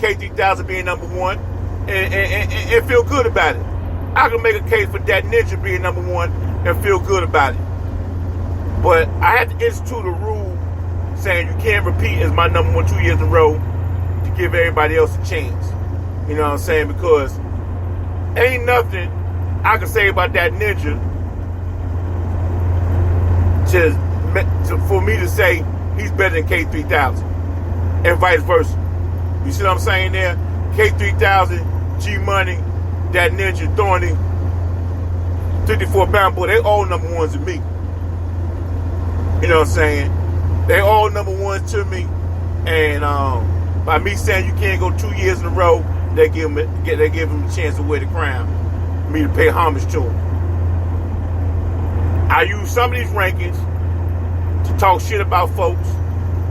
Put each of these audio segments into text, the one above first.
K3000 being number one and feel good about it. I can make a case for that Ninja being number one and feel good about it. But I had to institute a rule saying you can't repeat as my number one 2 years in a row to give everybody else a chance. You know what I'm saying? Because ain't nothing I can say about that Ninja for me to say he's better than K3000 and vice versa. You see what I'm saying there? K3000, G-Money, that Ninja, Thorny, 54 Bound Boy, they all number ones to me. You know what I'm saying? They all number ones to me. And by me saying you can't go 2 years in a row, they give him a chance to wear the crown. Me to pay homage to him. I use some of these rankings to talk shit about folks,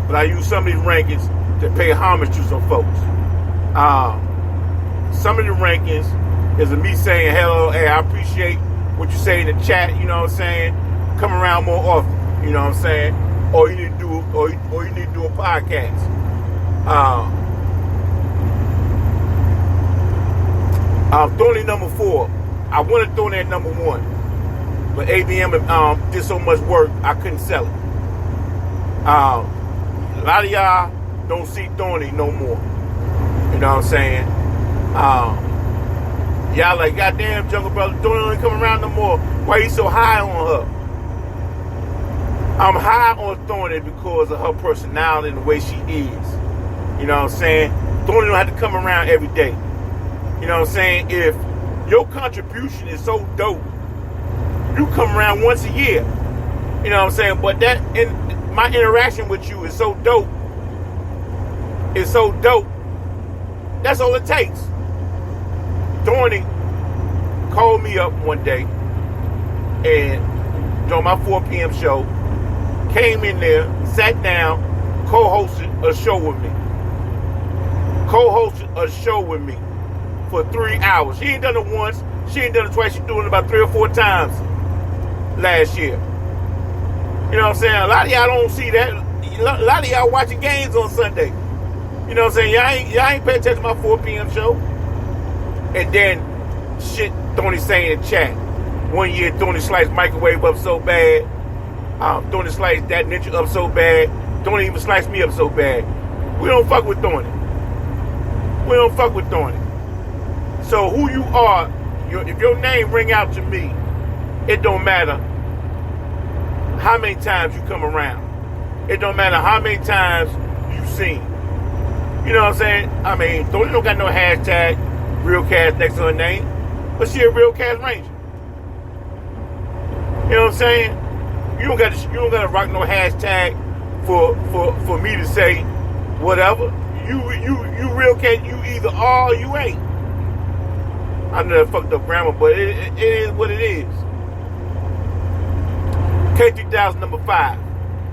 but I use some of these rankings to pay homage to some folks. Some of the rankings is me saying, hello, hey, I appreciate what you say in the chat, you know what I'm saying? Come around more often, you know what I'm saying? Or you need to do a podcast. Thorny number 4. I wanted Thorny at number 1, but ABM did so much work I couldn't sell it. A lot of y'all don't see Thorny no more. You know what I'm saying? Y'all like, goddamn, Jungle Brother, Thorny ain't coming around no more. Why you so high on her? I'm high on Thorny because of her personality and the way she is. You know what I'm saying? Thorny don't have to come around every day. You know what I'm saying? If your contribution is so dope, you come around once a year. You know what I'm saying? But my interaction with you is so dope. It's so dope. That's all it takes. Thorny called me up one day and during my 4 p.m. show, came in there, sat down, co-hosted a show with me. Co-hosted a show with me for 3 hours. She ain't done it once. She ain't done it twice. She's doing it about 3 or 4 times last year. You know what I'm saying? A lot of y'all don't see that. A lot of y'all watching games on Sunday. You know what I'm saying? Y'all ain't pay attention to my 4 p.m. show. And then shit Thorny saying in chat. One year Thorny sliced microwave up so bad. Thorny sliced that Ninja up so bad. Thorny even sliced me up so bad. We don't fuck with Thorny. We don't fuck with Thorny. So who you are, if your name ring out to me, it don't matter how many times you come around. It don't matter how many times you seen. You know what I'm saying? I mean, Thorny don't got no hashtag real cast next to her name, but she a real cast ranger. You know what I'm saying? You don't got to rock no hashtag for me to say whatever. You real cast. You either are or you ain't. I know that fucked up grammar, but it is what it is. K3000 number 5.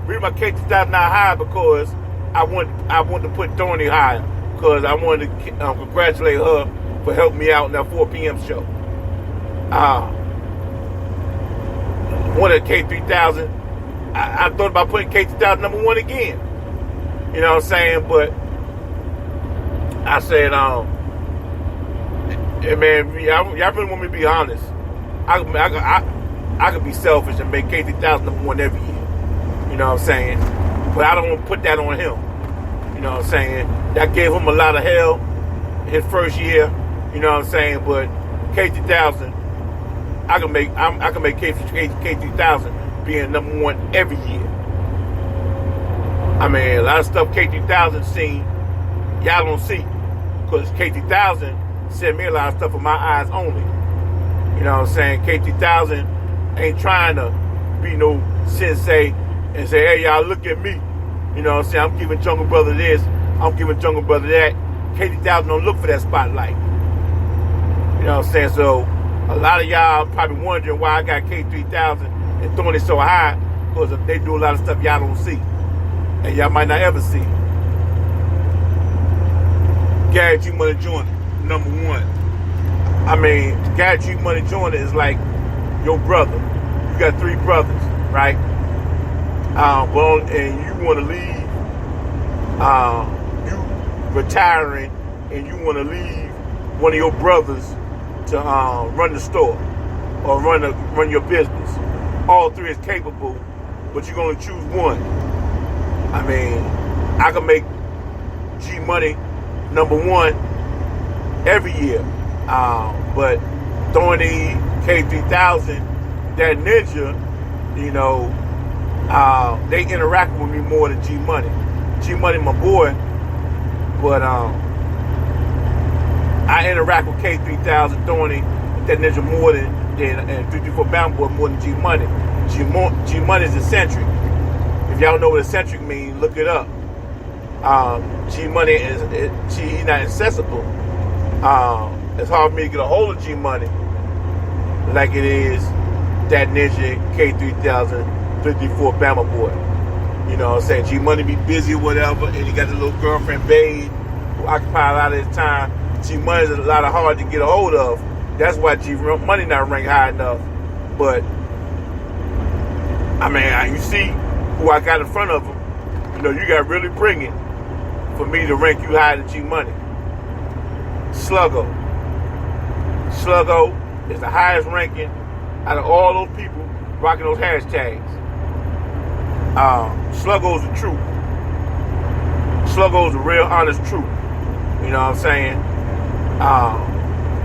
Read my K3000 not high because I want to put Thorny higher because I wanted to congratulate her for helping me out in that 4 p.m. show. One of K3000. I thought about putting K3000 number 1 again. You know what I'm saying? But I said, hey man, y'all really want me to be honest? I could be selfish and make K3000 number 1 every year. You know what I'm saying? But I don't want to put that on him. You know what I'm saying? That gave him a lot of hell his first year. You know what I'm saying? But K3000, I can make K3000 being number 1 every year. I mean, a lot of stuff K3000 seen, y'all don't see. Because K3000 sent me a lot of stuff with my eyes only. You know what I'm saying? K3000 ain't trying to be no sensei and say, hey, y'all, look at me. You know what I'm saying? I'm giving Jungle Brother this. I'm giving Jungle Brother that. K3000 don't look for that spotlight. You know what I'm saying? So, a lot of y'all probably wondering why I got K3000 and Thorny so high because they do a lot of stuff y'all don't see. And y'all might not ever see. Gary G Money Joyner, number 1. I mean, Gary G Money Joyner is like your brother. You got 3 brothers, right? And you want to leave, you retiring and you want to leave one of your brothers to run the store or run your business. All three is capable, but you're going to choose one. I mean, I can make G Money #1 every year, but throwing the K3000, that ninja, you know, they interact with me more than G Money. G Money, my boy, but I interact with K3000 throwing that ninja more than 54 Bound Boy more than G Money. G Money is eccentric. If y'all know what eccentric means, look it up. G Money he's not accessible. It's hard for me to get a hold of G Money like it is that ninja K3000 54 Bama boy. You know what I'm saying? G Money be busy or whatever, and he got the little girlfriend Babe who occupy a lot of his time. G Money's a lot of hard to get a hold of. That's why G Money not ranked high enough. But I mean, you see who I got in front of him. You know, you got to really bring it for me to rank you higher than G Money. Sluggo is the highest ranking out of all those people rocking those hashtags. Sluggo's the truth. Sluggo's the real honest truth. You know what I'm saying?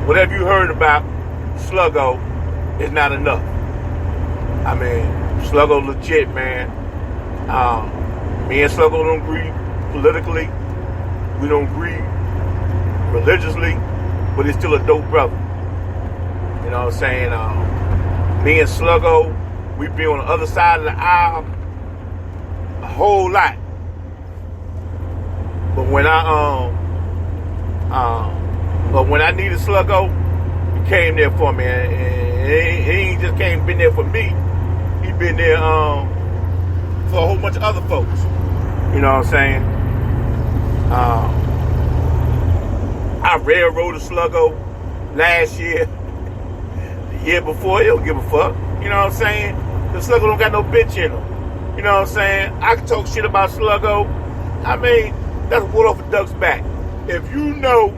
Whatever you heard about Sluggo is not enough. I mean, Sluggo legit, man. Me and Sluggo don't agree politically. We don't agree religiously, but he's still a dope brother. You know what I'm saying? Me and Sluggo, we be on the other side of the aisle a whole lot. But when I needed Sluggo, he came there for me, and he ain't just been there for me. He been there for a whole bunch of other folks. You know what I'm saying? I railroaded Sluggo last year. The year before, he don't give a fuck. You know what I'm saying? The Sluggo don't got no bitch in him. You know what I'm saying? I can talk shit about Sluggo. I mean, that's water off a duck's back. If you know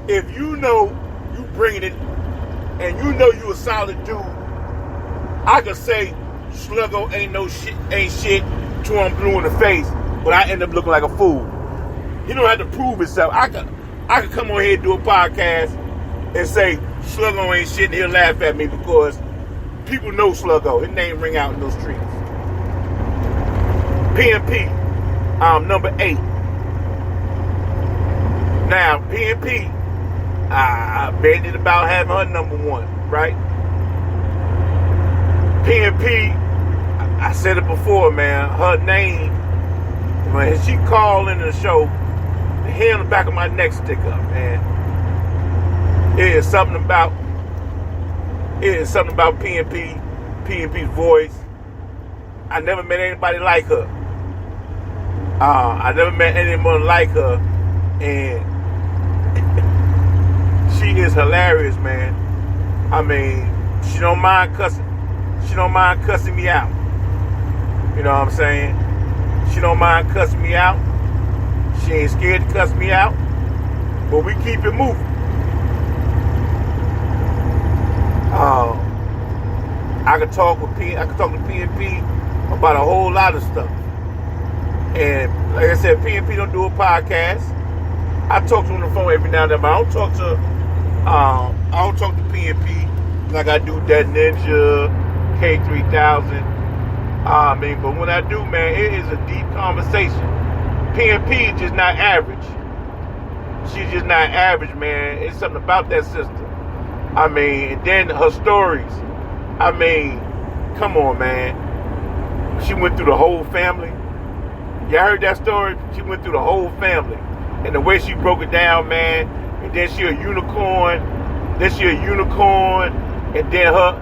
you bringing it, and you know you a solid dude, I could say Sluggo ain't shit till I'm blue in the face, but I end up looking like a fool. He don't have to prove himself. I could come on here and do a podcast and say Sluggo ain't shit, and he'll laugh at me because people know Sluggo. His name ring out in those streets. PNP, #8. Now, PNP, I bandied about having her #1, right? PNP, I said it before, man. Her name, when she called into the show, the hair on the back of my neck stick up, man. It is something about PNP, PNP's voice. I never met anybody like her. I never met anyone like her, and she is hilarious, man. I mean, she don't mind cussing. She don't mind cussing me out. You know what I'm saying? She don't mind cussing me out. She ain't scared to cuss me out. But we keep it moving. I could talk to PNP about a whole lot of stuff. And like I said, PNP don't do a podcast. I talk to him on the phone every now and then, but I don't talk to PNP like I do that ninja K3000. But when I do, man, it is a deep conversation. PNP is just not average. She's just not average, man. It's something about that sister. I mean, and then her stories. I mean, come on, man. She went through the whole family. Y'all heard that story? She went through the whole family. And the way she broke it down, man. And then she a unicorn. And then her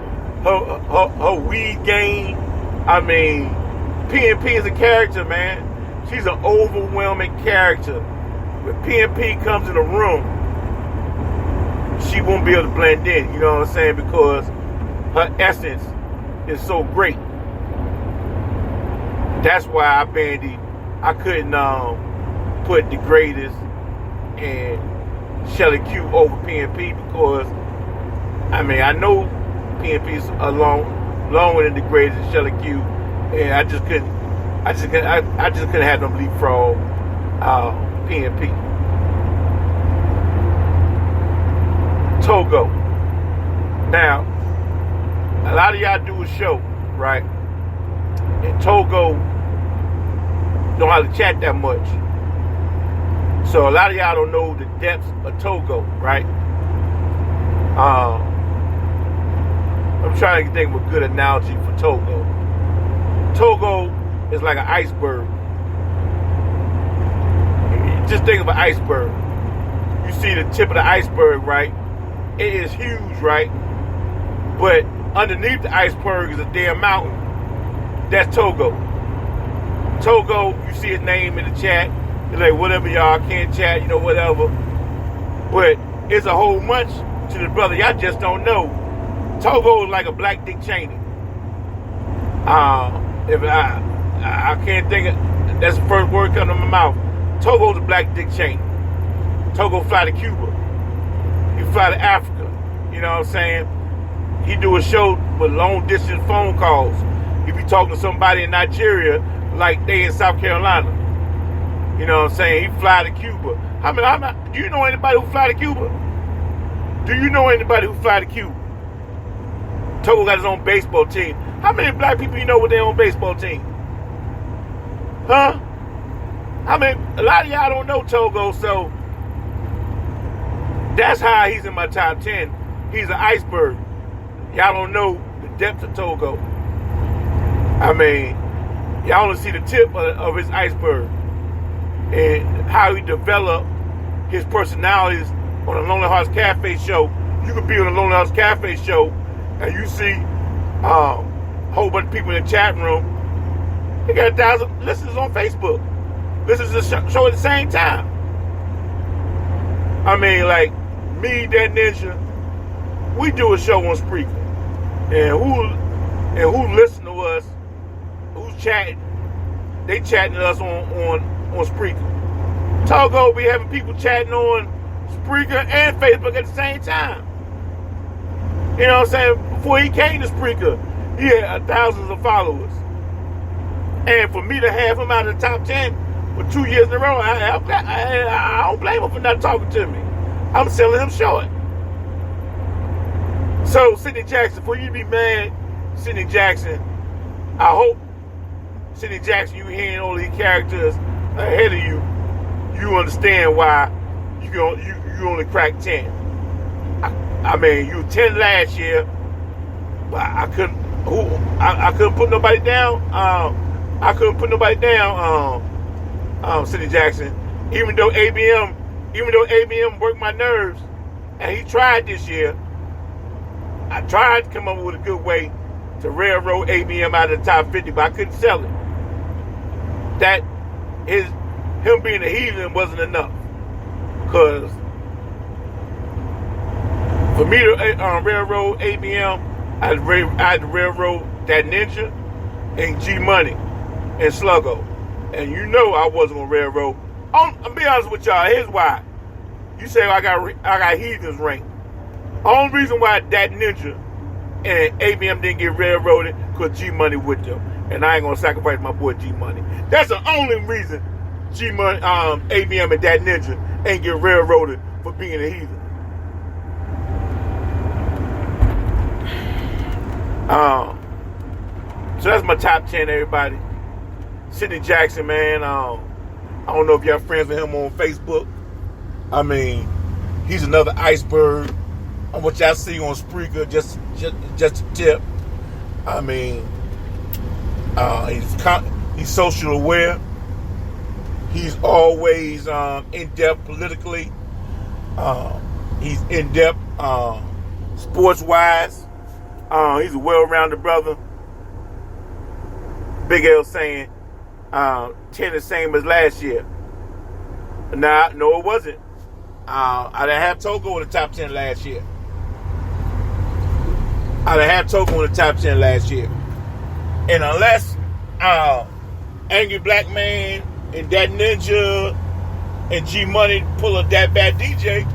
weed game. I mean, PNP is a character, man. She's an overwhelming character. When PNP comes in the room, she won't be able to blend in, you know what I'm saying? Because her essence is so great. That's why I couldn't put the greatest and Shelly Q over PNP because I know PNP's longer than degraded than Shelly Q, and I just couldn't have them leapfrog PNP. Togo. Now, a lot of y'all do a show, right? And Togo don't know how to chat that much. So a lot of y'all don't know the depths of Togo, right? I'm trying to think of a good analogy for Togo. Togo is like an iceberg. Just think of an iceberg. You see the tip of the iceberg, right? It is huge, right? But underneath the iceberg is a damn mountain. That's Togo. Togo, you see his name in the chat. You're like, whatever, y'all can't chat, whatever. But it's a whole bunch to the brother. Y'all just don't know. Togo is like a black Dick Cheney. If I can't think of, that's the first word coming to my mouth. Togo's a black Dick Cheney. Togo fly to Cuba. He fly to Africa. You know what I'm saying? He do a show with long distance phone calls. He be talking to somebody in Nigeria like they in South Carolina. You know what I'm saying? He fly to Cuba. Do you know anybody who fly to Cuba? Do you know anybody who fly to Cuba? Togo got his own baseball team. How many black people you know with their own baseball team? Huh? A lot of y'all don't know Togo, so that's how he's in my top 10. He's an iceberg. Y'all don't know the depth of Togo. Y'all only see the tip of his iceberg and how he developed his personalities on the Lonely Hearts Cafe show. You could be on the Lonely Hearts Cafe show and you see a whole bunch of people in the chat room. He got 1,000 listeners on Facebook. Listen to the show at the same time. Like me, that ninja, we do a show on Spreaker. And who listen to us, who's chatting, they chatting to us on Spreaker. Togo be having people chatting on Spreaker and Facebook at the same time. You know what I'm saying? Before he came to Spreaker, he had thousands of followers. And for me to have him out of the top 10 for 2 years in a row, I don't blame him for not talking to me. I'm selling him short. So, Sidney Jackson, for you to be mad, Sidney Jackson, I hope, Sidney Jackson, you hearing all these characters ahead of you, you understand why you only cracked 10. You were 10 last year, but I couldn't put nobody down. I couldn't put nobody down, Sidney Jackson. Even though ABM worked my nerves, and he tried this year, I tried to come up with a good way to railroad ABM out of the top 50, but I couldn't sell it. Him being a heathen wasn't enough. Because for me to railroad ABM, I had to railroad that Ninja and G Money and Sluggo. And you know I wasn't going to railroad. I'll be honest with y'all. Here's why. You say I got heathens ranked. Only reason why that Ninja and ABM didn't get railroaded because G Money with them. And I ain't going to sacrifice my boy G Money. That's the only reason G Money, ABM and that Ninja ain't get railroaded for being a heathen. So that's my top 10, everybody. Sidney Jackson, man. I don't know if y'all friends with him on Facebook. He's another iceberg. What y'all see on Spreaker, just a tip. He's social aware. He's always in depth politically. He's in depth sports wise. He's a well-rounded brother. Big L saying 10 the same as last year. Nah, no, it wasn't. I didn't have Togo in the top 10 last year. I didn't have Togo in the top 10 last year. And unless Angry Black Man and that Ninja and G Money pull a that bad DJ,